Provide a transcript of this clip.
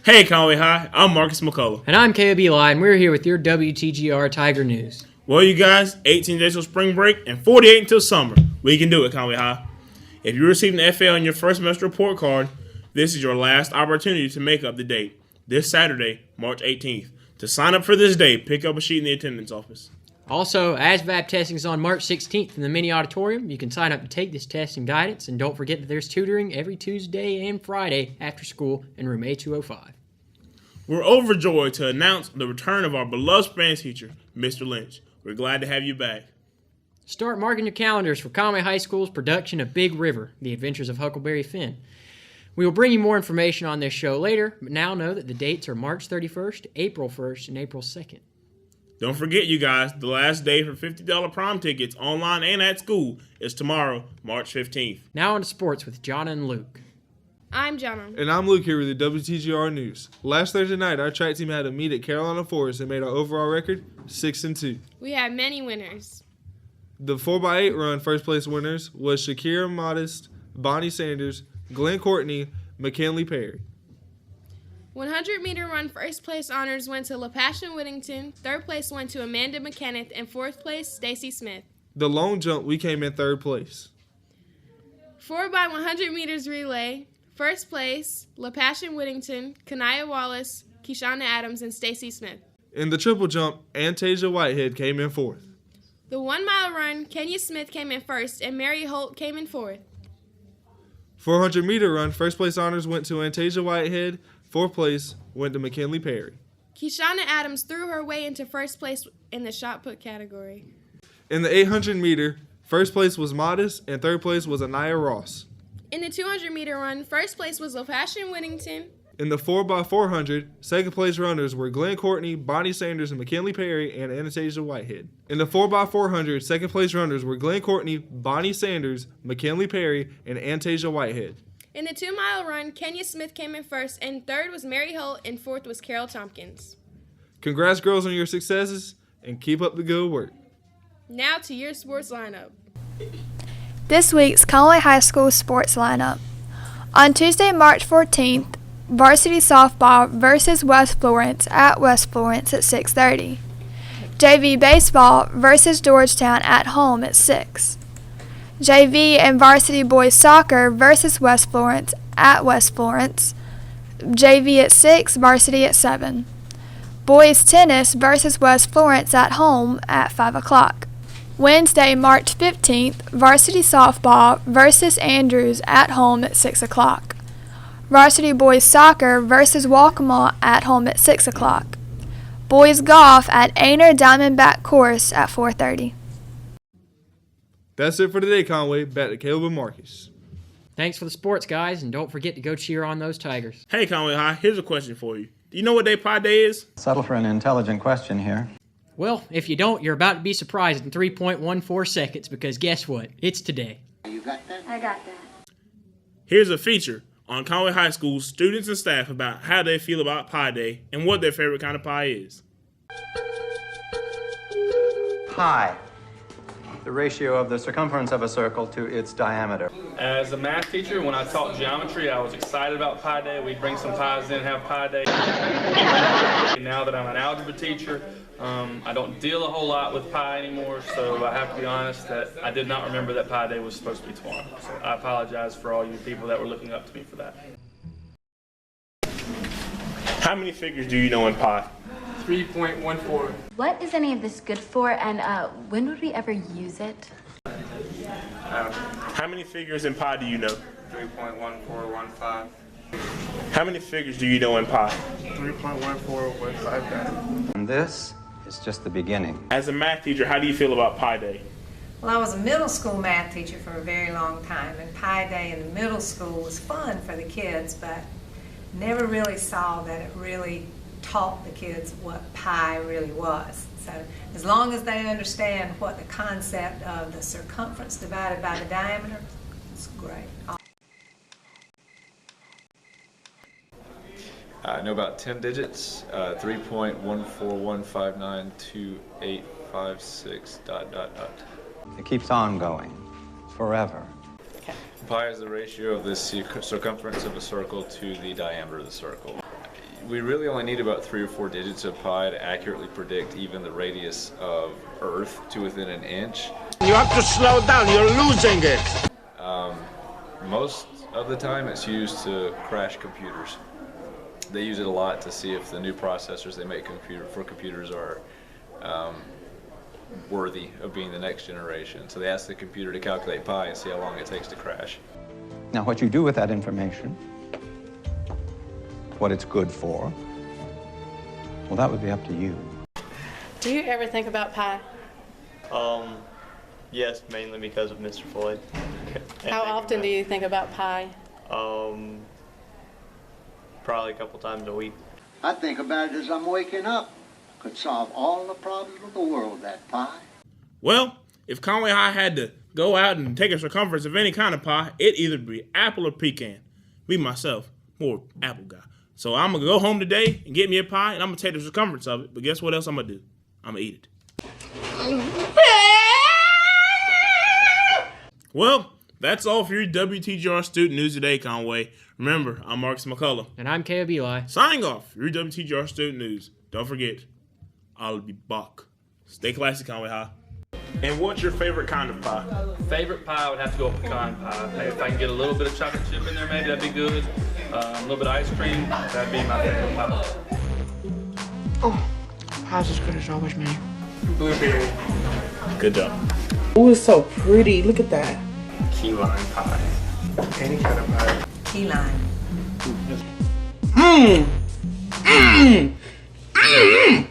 Hey, Conway High, I'm Marcus McCullough. And I'm KOB Eli, and we're here with your WTGR Tiger News. Well, you guys, 18 days till spring break and 48 until summer. We can do it, Conway High. If you received an FA on your first semester report card, this is your last opportunity to make up the date. This Saturday, March 18th. To sign up for this day, pick up a sheet in the attendance office. Also, ASVAB testing is on March 16th in the mini auditorium. You can sign up to take this test and guidance, and don't forget that there's tutoring every Tuesday and Friday after school in room A205. We're overjoyed to announce the return of our beloved Spanish teacher, Mr. Lynch. We're glad to have you back. Start marking your calendars for Conway High School's production of Big River, The Adventures of Huckleberry Finn. We will bring you more information on this show later, but now know that the dates are March 31st, April 1st, and April 2nd. Don't forget, you guys, the last day for $50 prom tickets online and at school is tomorrow, March 15th. Now on to sports with Jonna and Luke. I'm Jonna. And I'm Luke here with the WTGR News. Last Thursday night, our track team had a meet at Carolina Forest and made our overall record 6-2. We had many winners. The 4x8 run first place winners was Shakira Modest, Bonnie Sanders, Glenn Courtney, McKinley Perry. 100-meter run first place honors went to LaPassion Whittington, third place went to Amanda McKenneth, and fourth place, Stacy Smith. The long jump, we came in third place. 4x100 meters relay, first place, LaPassion Whittington, Kanaya Wallace, Keshana Adams, and Stacy Smith. In the triple jump, Antasia Whitehead came in fourth. The 1-mile run, Kenya Smith came in first, and Mary Holt came in fourth. 400-meter run first place honors went to Antasia Whitehead. Fourth place went to McKinley Perry. Keshana Adams threw her way into first place in the shot put category. In the 800-meter, first place was Modest, and third place was Anaya Ross. In the 200-meter run, first place was LaPassion Whittington. In the 4x400, second place runners were Glenn Courtney, Bonnie Sanders, and McKinley Perry, and Anastasia Whitehead. In the 4x400, second place runners were Glenn Courtney, Bonnie Sanders, McKinley Perry, and Anastasia Whitehead. In the 2-mile run, Kenya Smith came in first, and third was Mary Holt, and fourth was Carol Tompkins. Congrats, girls, on your successes, and keep up the good work. Now to your sports lineup. This week's Conway High School sports lineup. On Tuesday, March 14th, varsity softball versus West Florence at West Florence at 6:30. JV baseball versus Georgetown at home at 6. JV and varsity boys soccer versus West Florence at West Florence. JV at 6, varsity at 7. Boys tennis versus West Florence at home at 5 o'clock. Wednesday, March 15th, varsity softball versus Andrews at home at 6 o'clock. Varsity boys soccer versus Walkmore at home at 6 o'clock. Boys golf at Ainer Diamondback Course at 4:30. That's it for today, Conway. Back to Caleb and Marcus. Thanks for the sports, guys, and don't forget to go cheer on those Tigers. Hey, Conway High, here's a question for you. Do you know what day Pi Day is? Settle for an intelligent question here. Well, if you don't, you're about to be surprised in 3.14 seconds because guess what? It's today. You got that? I got that. Here's a feature on Conway High School's students and staff about how they feel about Pi Day and what their favorite kind of pie is. Pi, the ratio of the circumference of a circle to its diameter. As a math teacher, when I taught geometry, I was excited about Pi Day. We'd bring some pies in and have Pi Day. Now that I'm an algebra teacher, I don't deal a whole lot with pi anymore, so I have to be honest that I did not remember that Pi Day was supposed to be tomorrow. So I apologize for all you people that were looking up to me for that. How many figures do you know in pi? 3.14. What is any of this good for, and when would we ever use it? How many figures in pi do you know? 3.1415. How many figures do you know in pi? 3.1415. And this is just the beginning. As a math teacher, how do you feel about Pi Day? Well, I was a middle school math teacher for a very long time, and Pi Day in the middle school was fun for the kids, but never really saw that it really taught the kids what pi really was. So as long as they understand what the concept of the circumference divided by the diameter, it's great. I know about 10 digits, 3.141592856 ... It keeps on going, forever. Pi is the ratio of the circumference of a circle to the diameter of the circle. we really only need about 3 or 4 digits of pi to accurately predict even the radius of Earth to within an inch. You have to slow down, you're losing it. Most of the time it's used to crash computers. They use it a lot to see if the new processors they make for computers are worthy of being the next generation. So they ask the computer to calculate pi and see how long it takes to crash. Now, what you do with that information, what it's good for, well, that would be up to you. Do you ever think about pi? Yes, mainly because of Mr. Floyd. How often do you think about pi? Probably a couple times a week. I think about it as I'm waking up. Could solve all the problems of the world, that pie. Well, if Conway High had to go out and take a circumference of any kind of pie, it'd either be apple or pecan. Me, myself, more apple guy. So I'm going to go home today and get me a pie, and I'm going to take the circumference of it. But guess what else I'm going to do? I'm going to eat it. Well, that's all for your WTGR Student News today, Conway. Remember, I'm Marcus McCullough. And I'm Caleb Eli. Signing off for your WTGR Student News. Don't forget, I'll be back. Stay classy, Conway High. And what's your favorite kind of pie? Favorite pie would have to go with pecan pie. Maybe if I can get a little bit of chocolate chip in there, maybe that'd be good. A little bit of ice cream, that'd be my favorite pie. Oh, pie's as good as always, man. Blueberry. Good job. Oh, it's so pretty. Look at that. Key lime pie. Any kind of pie. Key lime. Mmm. Mmm. Mmm.